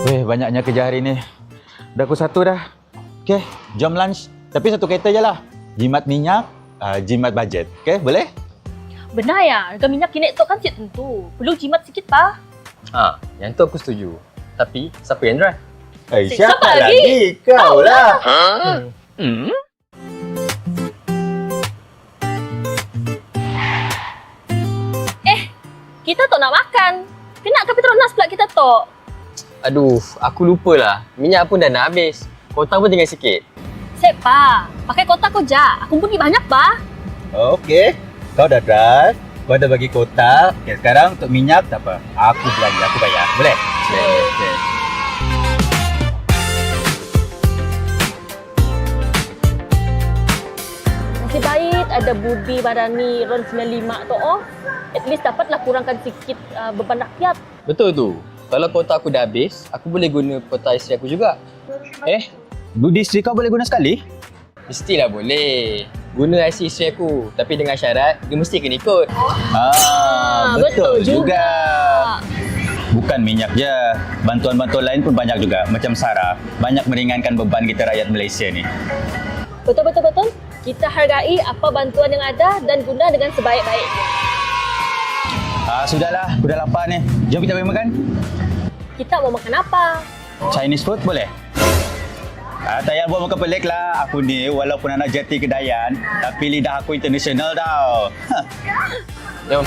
Banyaknya kerja hari ni. Dah pukul 1 dah. Okey, jom lunch. Tapi satu kereta je lah. Jimat minyak, jimat bajet. Okey, boleh? Benar ya, harga minyak kini tu kan cik tentu. Perlu jimat sikit, Pa. Yang tu aku setuju. Tapi, siapa yang drive? Siapa lagi? Kau lah. Kita tu nak makan. Kena ke Petronas pula kita tu. Aduh, aku lupalah. Minyak pun dah nak habis. Kota pun tinggal sikit. Sip, Pa. Pakai kotak kau je. Aku pergi banyak, Pa. Okey. Kau dah drive. Kau dah bagi kotak. Okey, sekarang untuk minyak tak apa. Aku belanja, aku bayar. Boleh? Okey. Nasib baik ada Budi Barani RON 95 tu. At least dapatlah kurangkan sikit beban rakyat. Betul tu. Kalau kota aku dah habis, aku boleh guna kota isteri aku juga. Budi isteri kau boleh guna sekali? Mestilah boleh. Guna IC isteri aku. Tapi dengan syarat, dia mesti kena ikut. Betul juga. Bukan minyak je. Bantuan-bantuan lain pun banyak juga. Macam Sarah. Banyak meringankan beban kita rakyat Malaysia ni. Betul. Kita hargai apa bantuan yang ada dan guna dengan sebaik-baiknya. Sudahlah. Aku dah lapar ni. Jom kita pergi makan. Kita mau makan apa? Chinese food boleh? Tak payah buat muka pelik lah. Aku ni walaupun anak jati Kedayan, tapi lidah aku international tau. Jom.